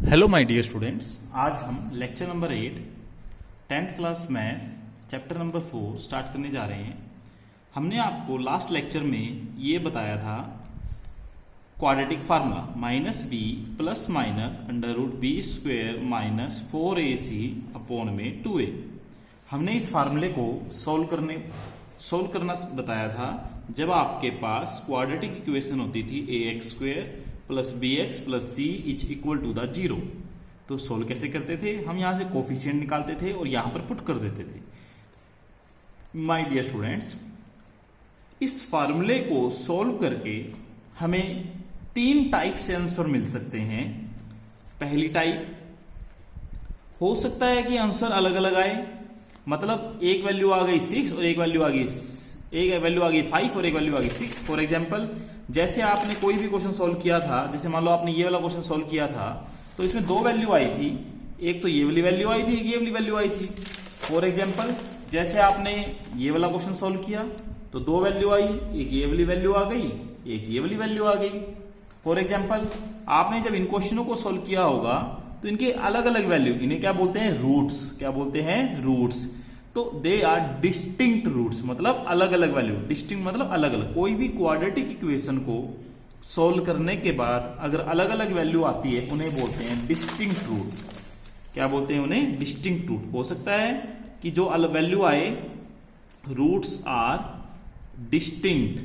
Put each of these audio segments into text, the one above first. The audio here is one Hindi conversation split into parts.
हेलो माय डियर स्टूडेंट्स, आज हम lecture number 8 10th class math chapter number 4 start करने जा रहे हैं। हमने आपको लास्ट लेक्चर में ये बताया था quadratic formula minus B plus minus under root b square minus 4ac upon में 2a। हमने इस फार्मूले को सोल्व करना बताया था जब आपके पास क्वाड्रेटिक इक्वेशन होती थी ax square plus b x plus c is equal to the 0। तो सोल्व कैसे करते थे? हम यहां से कोफिशिएंट निकालते थे और यहां पर पुट कर देते थे। माय डियर स्टूडेंट्स, इस फार्मूले को सोल्व करके हमें 3 टाइप से आंसर मिल सकते हैं। पहली टाइप हो सकता है कि आंसर अलग अलग आए, मतलब एक वैल्यू आ गई 6 और एक वैल्यू आ गई 5 और एक वैल्यू आ गई 6। फॉर एग्जाम्पल, जैसे आपने कोई भी क्वेश्चन सोल्व किया था, जैसे मान लो आपने ये वाला क्वेश्चन सोल्व किया था तो इसमें 2 वैल्यू आई थी, एक तो ये वाली वैल्यू आई थी, एक ये वाली वैल्यू आई थी। फॉर एग्जाम्पल, जैसे आपने ये वाला क्वेश्चन सोल्व किया तो 2 वैल्यू आई, एक ये वाली वैल्यू आ गई, एक ये वाली वैल्यू आ गई। फॉर एग्जाम्पल, आपने जब इन क्वेश्चनों को सोल्व किया होगा तो इनके अलग अलग वैल्यू, इन्हें क्या बोलते हैं? रूट्स। क्या बोलते हैं? रूट्स। तो दे आर डिस्टिंक्ट रूट्स, मतलब अलग अलग वैल्यू। डिस्टिंक्ट मतलब अलग अलग। कोई भी क्वाड्रेटिक इक्वेशन को सोल्व करने के बाद अगर अलग अलग वैल्यू आती है उन्हें बोलते हैं डिस्टिंक्ट रूट। क्या बोलते हैं उन्हें? Distinct root. हो सकता है कि जो अलग वैल्यू आए, रूट्स आर डिस्टिंक्ट।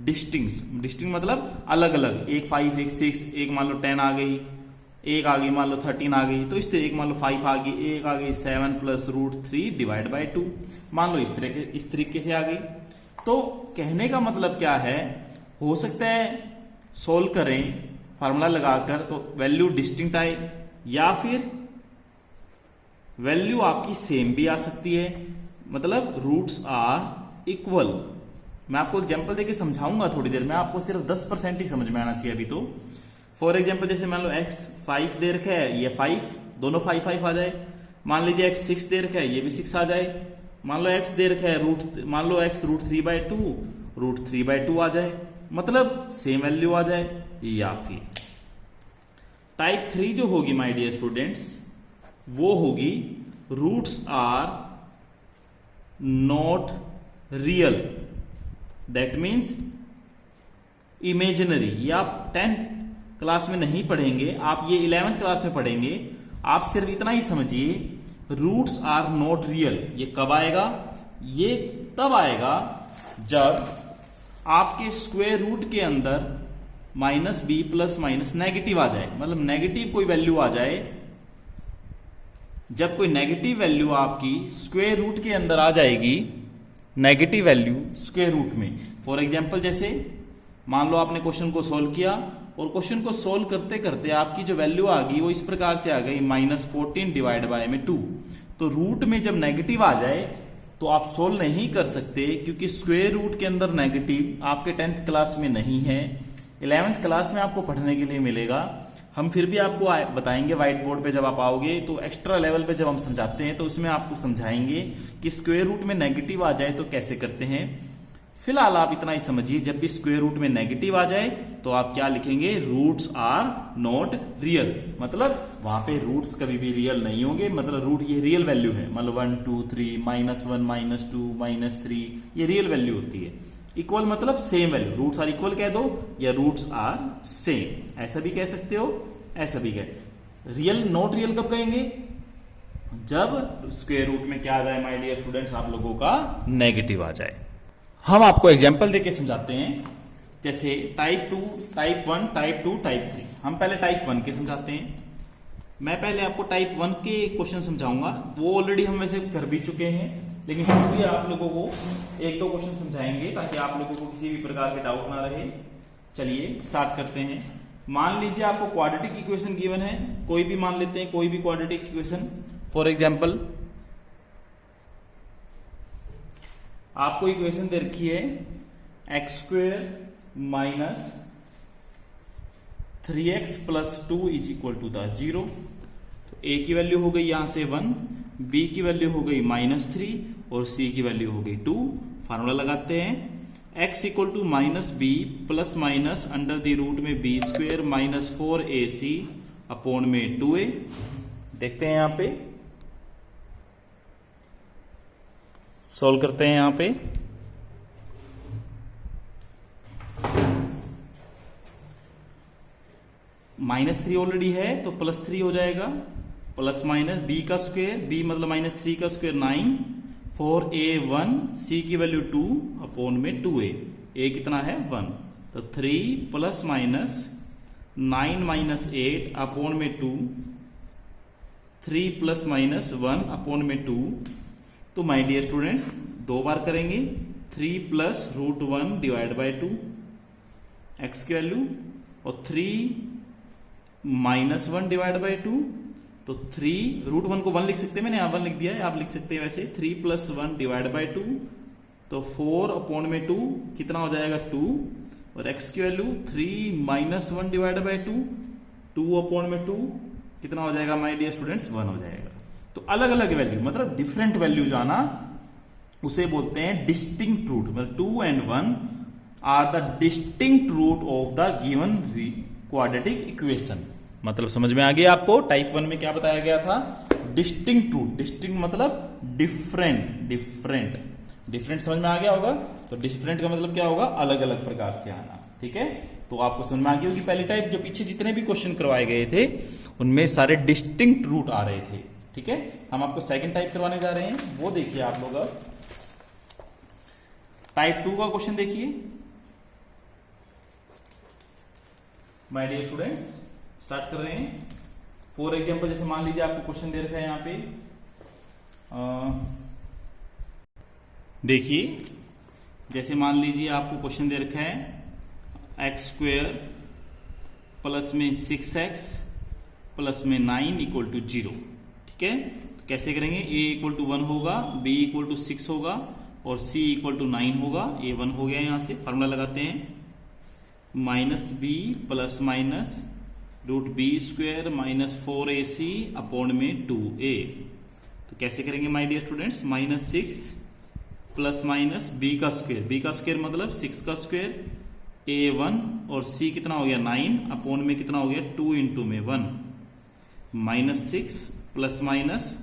डिस्टिंक्ट मतलब अलग अलग, एक 5 एक 6, एक मान लो 10 आ गई, एक आ गई मान लो 13 आ गई, तो इस तरह एक मान लो 5 आ गई, एक आ गई 7 प्लस रूट 3 डिवाइड बाय 2, मान लो इस तरीके से आ गई। तो कहने का मतलब क्या है? हो सकता है सोल्व करें फार्मूला लगाकर तो वैल्यू डिस्टिंक्ट आए, या फिर वैल्यू आपकी सेम भी आ सकती है, मतलब रूट्स आर इक्वल। मैं आपको एग्जांपल देके समझाऊंगा थोड़ी देर में, आपको सिर्फ 10% ही समझ में आना चाहिए अभी तो। फॉर एग्जाम्पल, जैसे मान लो x 5 दे रखा है, ये 5, दोनों 5 5 आ जाए। मान लीजिए x 6 दे रखा है, ये भी 6 आ जाए। मान लो x दे रखा है मान लो x रूट 3/2, रूट 3/2 आ जाए, मतलब सेम वैल्यू आ जाए। या फिर टाइप 3 जो होगी माय डियर स्टूडेंट्स, वो होगी roots are not real, that means imaginary. ये आप 10th क्लास में नहीं पढ़ेंगे, आप ये 11th क्लास में पढ़ेंगे। आप सिर्फ इतना ही समझिए, रूट्स आर नॉट रियल। ये कब आएगा? ये तब आएगा जब आपके स्क्वायर रूट के अंदर minus B plus minus negative आ जाए, मतलब नेगेटिव कोई वैल्यू आ जाए। जब कोई नेगेटिव वैल्यू आपकी स्क्वायर रूट के अंदर आ जाएगी, नेगेटिव वैल्यू स्क्वायर रूट में। फॉर एग्जाम्पल, जैसे मान लो आपने क्वेश्चन को सोल्व किया और क्वेश्चन को सोल्व करते करते आपकी जो वैल्यू आ गई वो इस प्रकार से आ गई -14 डिवाइड बाय में 2। तो रूट में जब नेगेटिव आ जाए तो आप सोल्व नहीं कर सकते, क्योंकि स्क्वायर रूट के अंदर नेगेटिव आपके 10th क्लास में नहीं है, 11th क्लास में आपको पढ़ने के लिए मिलेगा। हम फिर भी आपको बताएंगे व्हाइट बोर्ड पे, जब आप आओगे तो एक्स्ट्रा लेवल पे जब हम समझाते हैं तो उसमें आपको समझाएंगे कि स्क्वायर रूट में नेगेटिव आ जाए तो कैसे करते हैं। फिलहाल आप इतना ही समझिए, जब भी स्क्वायर रूट में नेगेटिव आ जाए तो आप क्या लिखेंगे? रूट्स आर नॉट रियल, मतलब वहां पे रूट्स कभी भी रियल नहीं होंगे, मतलब रूट ये रियल वैल्यू है, मतलब 1 2 3 -1 -2 -3, ये रियल वैल्यू होती है। इक्वल मतलब same value, roots are equal कह दो या रूट्स आर सेम, ऐसा भी कह सकते हो, ऐसा भी कह। रियल नॉट रियल कब कहेंगे? जब स्क्वायर रूट में क्या आ जाए माय डियर स्टूडेंट्स, आप लोगों का नेगेटिव आ जाए। हम आपको एग्जाम्पल देके समझाते हैं, जैसे टाइप 2, टाइप 1, टाइप 2, टाइप 3। हम पहले टाइप 1 के समझाते हैं। मैं पहले आपको टाइप 1 के क्वेश्चन समझाऊंगा, वो ऑलरेडी हम वैसे कर भी चुके हैं, लेकिन फिर भी आप लोगों को 1-2 क्वेश्चन समझाएंगे ताकि आप लोगों को किसी भी प्रकार के डाउट ना रहे। चलिए स्टार्ट करते हैं। मान लीजिए आपको क्वाड्रेटिक इक्वेशन गिवन है, कोई भी मान लेते हैं, कोई भी क्वाड्रेटिक इक्वेशन। फॉर एग्जाम्पल, आपको इक्वेशन दे रखी है x square minus 3x plus 2 is equal to the 0। तो a की वैल्यू हो गई यहां से 1, b की वैल्यू हो गई -3 और c की वैल्यू हो गई 2। फार्मूला लगाते हैं, x equal to minus B plus minus under the root में B square minus 4ac upon में 2a। देखते हैं यहां पे, सॉल्व करते हैं यहां पे। -3 ऑलरेडी है तो +3 हो जाएगा, प्लस माइनस बी का स्क्वायर, बी मतलब -3 का स्क्वायर 9, 4a1, c की वैल्यू 2 अपॉन में 2a, a कितना है 1, तो 3 प्लस माइनस 9 माइनस 8 अपॉन में 2, 3 प्लस माइनस 1 अपॉन में 2। तो माय डियर स्टूडेंट्स दो बार करेंगे, 3 प्लस √1 डिवाइड बाय 2 x की वैल्यू, और 3 माइनस 1 डिवाइड बाय 2, तो 3 √1 को 1 लिख सकते हैं, मैंने यहां 1 लिख दिया है, आप लिख सकते हैं वैसे 3 प्लस 1 डिवाइड बाय 2, तो 4 अपॉन में 2 कितना हो जाएगा 2, और x की value 3 minus 1 divide by 2, 2 upon में 2 कितना हो जाएगा माय डियर स्टूडेंट्स 1 हो जाएगा। तो अलग अलग वैल्यू मतलब डिफरेंट वैल्यू जाना उसे बोलते हैं डिस्टिंक्ट रूट, मतलब 2 and 1 are the distinct root of the given quadratic equation. मतलब समझ में आ गया आपको, टाइप 1 में क्या बताया गया था, डिस्टिंक्ट रूट, डिस्टिंक्ट मतलब डिफरेंट, डिफरेंट, डिफरेंट समझ में आ गया होगा। तो डिफरेंट का मतलब क्या होगा, अलग अलग प्रकार से आना, ठीक है। तो आपको समझ में आ गया होगी पहली टाइप, जो पीछे जितने भी क्वेश्चन करवाए गए थे उनमें सारे डिस्टिंक्ट रूट आ रहे थे, ठीक है। हम आपको सेकंड टाइप करवाने जा रहे हैं, वो देखिए आप लोग। अब टाइप 2 का क्वेश्चन देखिए माय डियर स्टूडेंट्स, स्टार्ट कर रहे हैं। फॉर एग्जांपल जैसे मान लीजिए आपको क्वेश्चन दे रखा है यहां पे, देखिए जैसे मान लीजिए आपको क्वेश्चन दे रखा है x स्क्वेयर प्लस में 6x प्लस में 9 इक्वल टू 0, ठीक है। तो कैसे करेंगे, a इक्वल टू 1 होगा, b इक्वल टू 6 होगा और c इक्वल टू 9 होगा। a 1 हो गया, यहां से फॉर्मूला लगाते हैं, minus B plus minus root b square minus 4ac upon में 2a। तो कैसे करेंगे my dear students, -6 plus minus b का स्क्वेयर मतलब 6 का स्क्वेयर, a1 और c कितना हो गया 9 अपॉन में कितना हो गया 2 इंटू में 1, -6 प्लस माइनस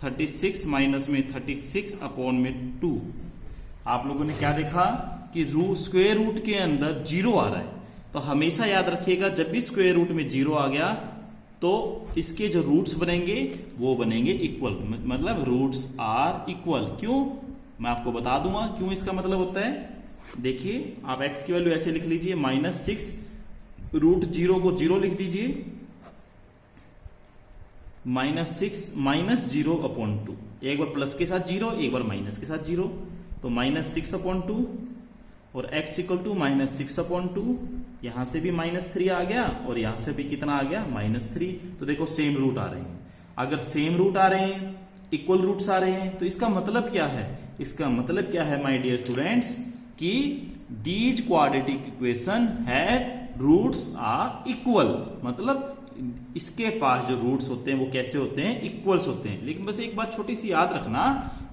36 माइनस में 36 अपॉन में 2। आप लोगों ने क्या देखा कि स्क्वेयर रूट के अंदर 0 आ रहा है, तो हमेशा याद रखिएगा जब भी स्क्वेयर रूट में 0 आ गया तो इसके जो रूट्स बनेंगे वो बनेंगे इक्वल, मतलब रूट्स आर इक्वल। क्यों, मैं आपको बता दूंगा क्यों इसका मतलब होता है। देखिए आप x की वैल्यू ऐसे लिख लीजिए, -6 √0 को 0 लिख दीजिए, -6 माइनस 0 अपॉन 2, एक बार प्लस के साथ 0 एक बार माइनस के साथ 0, तो -6 अपॉन 2 और x इक्वल टू -6 अपॉन 2, यहां से भी -3 आ गया और यहां से भी कितना आ गया -3। तो देखो सेम रूट आ रहे हैं, अगर सेम रूट आ रहे हैं, इक्वल रूट्स आ रहे हैं, तो इसका मतलब क्या है, इसका मतलब क्या है माय डियर स्टूडेंट्स कि these quadratic equation have roots are equal, मतलब इसके पास जो रूट्स होते हैं वो कैसे होते हैं, इक्वल्स होते हैं। लेकिन बस एक बात छोटी सी याद रखना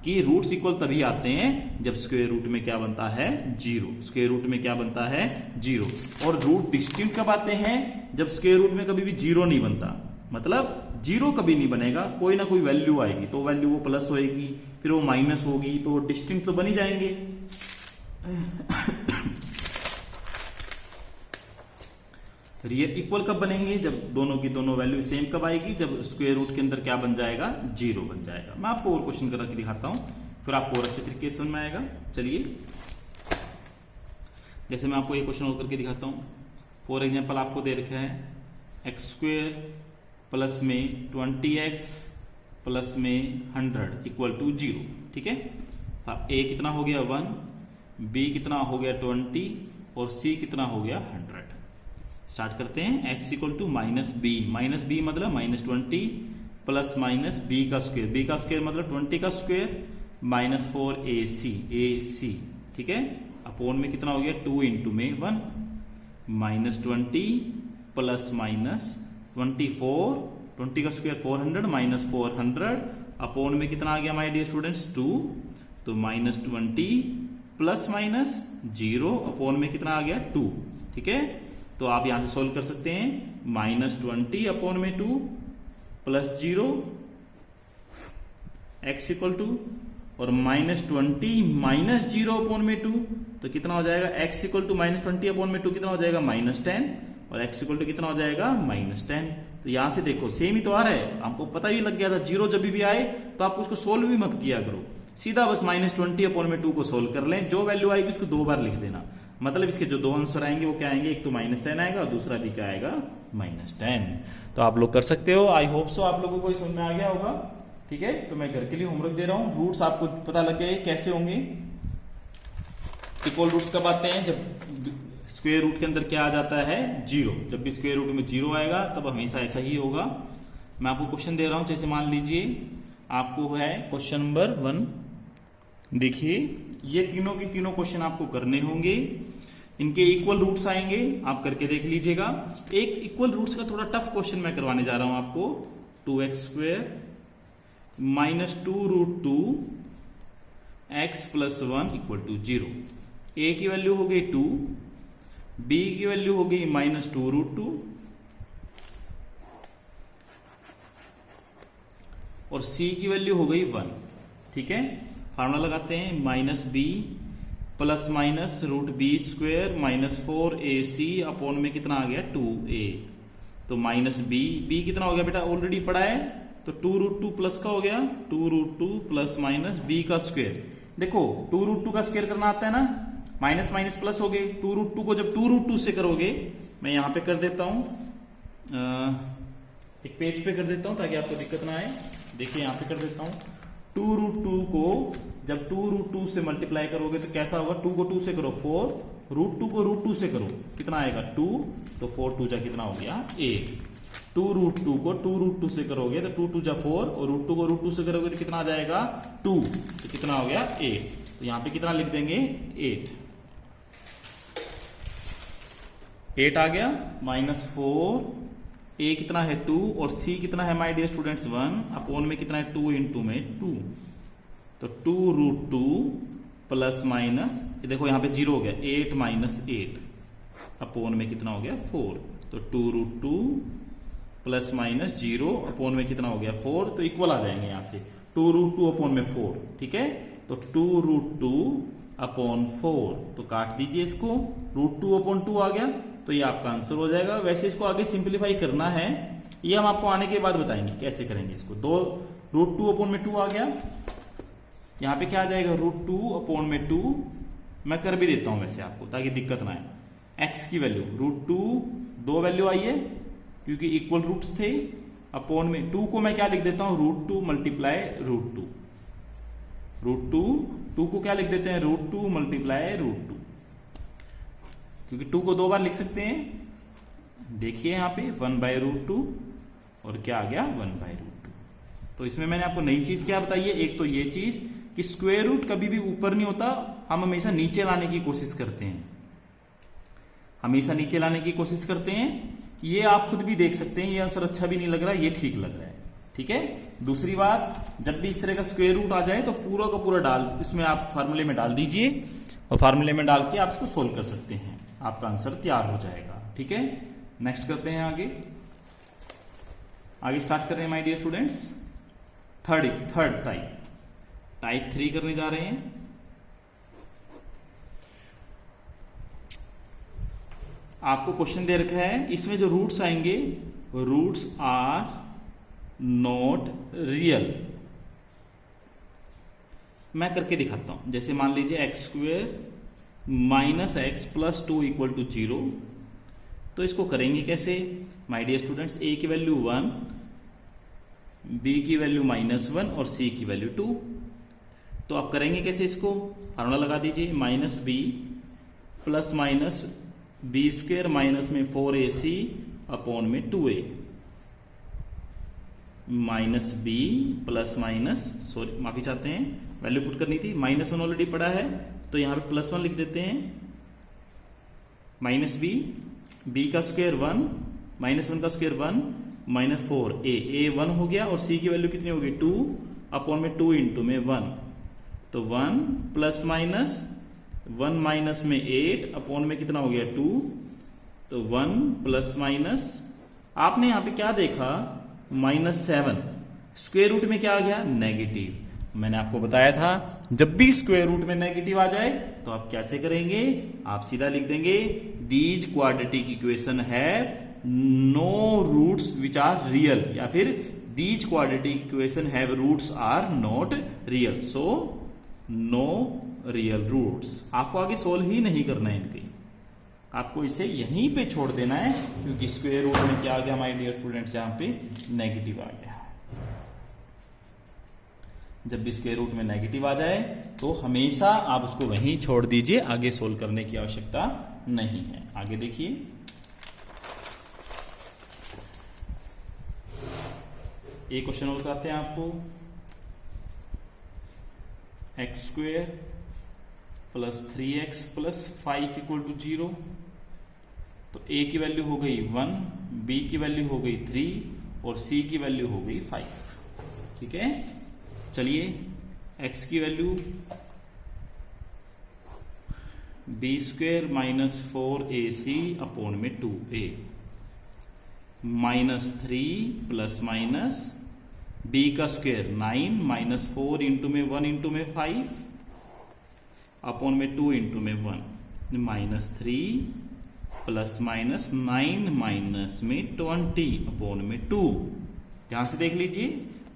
कि रूट्स इक्वल तभी आते हैं जब स्क्वायर रूट में क्या बनता है 0, स्क्वायर रूट में क्या बनता है 0, और रूट डिस्टिंक्ट कब आते हैं, जब स्क्वायर रूट में कभी भी 0 नहीं बनता, मतलब 0 कभी नहीं बनेगा, कोई ना कोई वैल्यू आएगी, तो वैल्यू वो प्लस होएगी, फिर वो माइनस होगी, तो डिस्टिंक्ट तो बन ही जाएंगे। रियल इक्वल कब बनेंगे, जब दोनों की दोनों वैल्यू सेम कब आएगी, जब स्क्वायर रूट के अंदर क्या बन जाएगा 0 बन जाएगा। मैं आपको और क्वेश्चन करके दिखाता हूं, फिर आपको और अच्छे तरीके से समझ में आएगा। चलिए जैसे मैं आपको एक क्वेश्चन और करके दिखाता हूं। फॉर एग्जांपल आपको दे रखा है x स्क्वेयर प्लस में 20x प्लस में 100 इक्वल टू 0, ठीक है। a कितना हो गया 1, b कितना हो गया 20 और c कितना हो गया 100। स्टार्ट करते हैं, x इक्वल टू -b मतलब -20 प्लस माइनस b का स्क्वायर मतलब 20 का स्क्वायर -4ac, ठीक है, अपॉन में कितना हो गया 2 इंटू में 1, -20 प्लस माइनस 24, 20 का स्क्वायर 400 -400 अपॉन में कितना आ गया माय डियर स्टूडेंट्स 2, तो -20 प्लस माइनस 0 अपॉन में कितना आ गया 2। ठीक है, तो आप यहां से सोल्व कर सकते हैं। -20 अपॉन में 2 प्लस 0 x इक्वल टू, और -20 माइनस 0 अपॉन में 2 तो कितना हो जाएगा x इक्वल टू -20 अपॉन में 2 कितना हो जाएगा -10, और x इक्वल टू कितना हो जाएगा -10। तो यहां से देखो सेम ही तो आ रहा है, आपको पता भी लग गया था। 0 जब भी आए तो आप उसको सोल्व भी मत किया करो, सीधा बस -20 अपॉन में 2 को सोल्व कर लें। जो वैल्यू आएगी उसको 2 बार लिख देना। मतलब इसके जो 2 आंसर आएंगे वो क्या आएंगे, एक तो -10 आएगा और दूसरा भी क्या आएगा -10। तो आप लोग कर सकते हो। आई होप सो आप लोगों को समझ में आ गया होगा। ठीक है, तो मैं घर के लिए होमवर्क दे रहा हूं। रूट्स आपको पता लग गए कैसे होंगे। इक्वल रूट्स कब आते हैं, जब स्क्वायर रूट के अंदर क्या आ जाता है 0। जब भी स्क्वायर रूट में 0 आएगा तब हमेशा ऐसा ही होगा। मैं आपको क्वेश्चन दे रहा हूं, जैसे मान लीजिए आपको है क्वेश्चन नंबर 1। देखिए ये तीनों के तीनों क्वेश्चन आपको करने होंगे, इनके इक्वल रूट्स आएंगे, आप करके देख लीजिएगा। एक इक्वल रूट्स का थोड़ा टफ क्वेश्चन मैं करवाने जा रहा हूं आपको। 2x² -2√2 x + 1 = 0। a की वैल्यू हो गई 2, b की वैल्यू हो गई -2√2 और c की वैल्यू हो गई 1। ठीक है, फार्मूला लगाते हैं। -b + -√b² -4ac अपॉन में कितना आ गया 2a। तो -b कितना हो गया बेटा, ऑलरेडी पढ़ा है, तो 2√2 प्लस का हो गया 2√2 प्लस माइनस b का स्क्वायर। देखो 2√2 का स्क्वायर करना आता है ना, माइनस माइनस प्लस हो गए। 2√2 को जब 2√2 से करोगे, मैं यहां पे कर देता हूं, एक पेज पे कर देता हूं ताकि आपको दिक्कत ना आए। देखिए यहां पे कर देता हूं। 2√2 को जब 2√2 से मल्टीप्लाई करोगे तो कैसा होगा, 2 को 2 से करो 4, √2 को √2 से करो कितना आएगा 2, तो 4 2 जा कितना हो गया 8। 2√2 को 2√2 से करोगे तो 2 2 जा 4, और √2 को √2 से करोगे तो कितना आ जाएगा 2, तो कितना हो गया 8। तो यहां पे कितना लिख देंगे 8 आ गया। -4 a कितना है 2 और c कितना है माय डियर स्टूडेंट्स 1 अपॉन में कितना है 2 इंटू में 2, तो 2√2 प्लस माइनस, देखो यहां पे 0 हो गया 8 - 8 अपॉन में कितना हो गया 4, तो 2√2 प्लस माइनस 0 अपॉन में कितना हो गया 4, तो इक्वल आ जाएंगे यहां से 2√2 अपॉन में 4। ठीक है, तो 2√2 अपॉन 4, तो काट दीजिए इसको, √2 अपॉन 2 आ गया, तो ये आपका आंसर हो जाएगा। वैसे इसको आगे सिंप्लीफाई करना है, ये हम आपको आने के बाद बताएंगे कैसे करेंगे इसको। √2 अपॉन में 2 आ गया, यहां पे क्या आ जाएगा √2 अपॉन में 2, मैं कर भी देता हूं वैसे आपको ताकि दिक्कत ना आए। x की वैल्यू √2, 2 वैल्यू आई है क्योंकि इक्वल रूट्स थे, अपॉन में 2 को मैं क्या लिख देता हूं √2 मल्टीप्लाई √2, √2 को क्या लिख देते हैं √2 मल्टीप्लाई √2, क्योंकि 2 को 2 बार लिख सकते हैं। देखिए यहां पे 1/√2 और क्या आ गया 1/√2। तो इसमें मैंने आपको नई चीज क्या बताई है, एक तो ये चीज कि स्क्वायर रूट कभी भी ऊपर नहीं होता, हम हमेशा नीचे लाने की कोशिश करते हैं, हमेशा नीचे लाने की कोशिश करते हैं। ये आप खुद भी देख सकते हैं, ये आंसर अच्छा भी नहीं लग रहा, ये ठीक लग रहा है। ठीक है, दूसरी बात, जब भी इस तरह का स्क्वायर रूट आ जाए तो पूरा का पूरा डाल इसमें आप फार्मूले में डाल दीजिए, और फार्मूले में डाल के आप इसको सोल्व कर सकते हैं, आपका आंसर तैयार हो जाएगा। ठीक है, नेक्स्ट करते हैं आगे स्टार्ट कर रहे हैं my dear students. Third type 3 करने जा रहे हैं। आपको क्वेश्चन दे रखा है, इसमें जो रूट्स आएंगे, रूट्स आर नॉट रियल। मैं करके दिखाता हूं, जैसे मान लीजिए x² -x + 2 = 0। तो इसको करेंगे कैसे माय डियर स्टूडेंट्स, a की वैल्यू 1, b की वैल्यू -1 और c की वैल्यू 2। तो आप करेंगे कैसे इसको, फार्मूला लगा दीजिए, -b plus minus b² minus में 4ac अपॉन में 2a, -b plus minus, sorry माफी चाहते हैं, वैल्यू पुट करनी थी, -1 ऑलरेडी पड़ा है तो यहां पे +1 लिख देते हैं, -b का स्क्वायर 1, -1 का स्क्वायर 1, -4a 1 हो गया, और c की वैल्यू कितनी होगी 2 अपॉन में 2 इंटू में 1, तो 1 प्लस माइनस 1 माइनस में 8 अपॉन में कितना हो गया 2, तो 1 प्लस माइनस, आपने यहां पे क्या देखा -7, स्क्वायर रूट में क्या आ गया नेगेटिव। मैंने आपको बताया था जब भी स्क्वायर रूट में नेगेटिव आ जाए तो आप कैसे करेंगे, आप सीधा लिख देंगे दीज क्वाड्रेटिक इक्वेशन है no roots which are real, या फिर these quadratic equation have roots are not real, so no real roots. आपको आगे सोल्व ही नहीं करना है इनकी, आपको इसे यहीं पे छोड़ देना है, क्योंकि स्क्वायर रूट में क्या आ गया माय डियर स्टूडेंट्स, यहां पे नेगेटिव आ गया। जब भी स्क्वायर रूट में नेगेटिव आ जाए तो हमेशा आप उसको वहीं छोड़ दीजिए, आगे सोल्व करने की आवश्यकता नहीं है। आगे देखिए, एक क्वेश्चन और कराते हैं आपको। X square plus 3x plus 5 equal to 0, तो a की वैल्यू हो गई 1, b की वैल्यू हो गई 3 और c की वैल्यू हो गई 5। ठीक है, चलिए x की value b square minus 4ac upon में 2a, -3 प्लस माइनस b का स्क्वेयर 9 माइनस 4 इंटू में 1 इंटू में 5 अपॉन में 2 इंटू में 1, -3 प्लस माइनस 9 माइनस में 20 अपॉन में 2। ध्यान से देख लीजिए,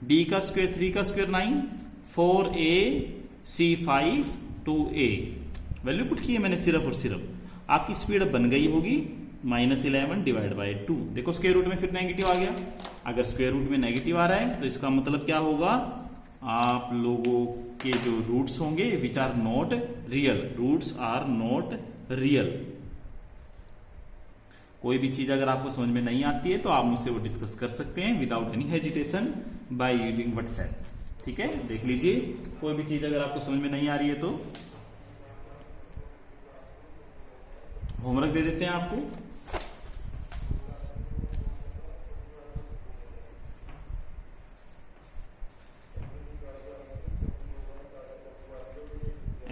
b का स्क्वायर 3 का square 9, 4a c 5 2a, value put की है मैंने सिर्फ और सिर्फ, आपकी स्पीड बन गई होगी -11 डिवाइड बाई 2। देखो स्क्वायर रूट में फिर नेगेटिव आ गया, अगर स्क्वायर रूट में नेगेटिव आ रहा है तो इसका मतलब क्या होगा, आप लोगों के जो रूट्स होंगे which are not real, roots are not real. कोई भी चीज अगर आपको समझ में नहीं आती है तो आप मुझसे वो डिस्कस कर सकते हैं without any hesitation by using WhatsApp. ठीक है, देख लीजिए, कोई भी चीज अगर आपको समझ में नहीं आ रही है तो होमवर्क दे देते हैं आपको।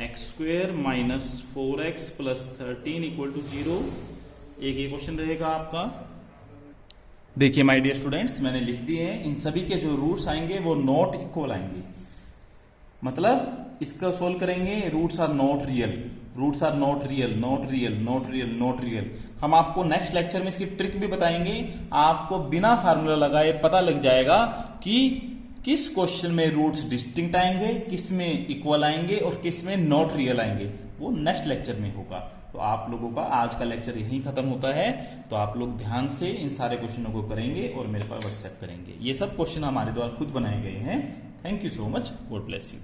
X square minus 4x plus 13 equal to 0, एक ये क्वेश्चन रहेगा आपका। देखिए माय डियर स्टूडेंट्स, मैंने लिख दिए हैं, इन सभी के जो रूट्स आएंगे वो नॉट इक्वल आएंगे, मतलब इसका सोल्व करेंगे roots are not real, roots are not real, not real, not real, not real. हम आपको नेक्स्ट लेक्चर में इसकी ट्रिक भी बताएंगे, आपको बिना फार्मूला लगाए पता लग जाएगा कि किस क्वेश्चन में रूट्स डिस्टिंक्ट आएंगे, किस में इक्वल आएंगे और किस में नॉट रियल आएंगे, वो नेक्स्ट लेक्चर में होगा। तो आप लोगों का आज का लेक्चर यहीं खत्म होता है, तो आप लोग ध्यान से इन सारे क्वेश्चनों को करेंगे और मेरे पास व्हाट्सएप करेंगे। ये सब क्वेश्चन हमारे द्वारा खुद बनाए गए हैं। Thank you so much, God bless you.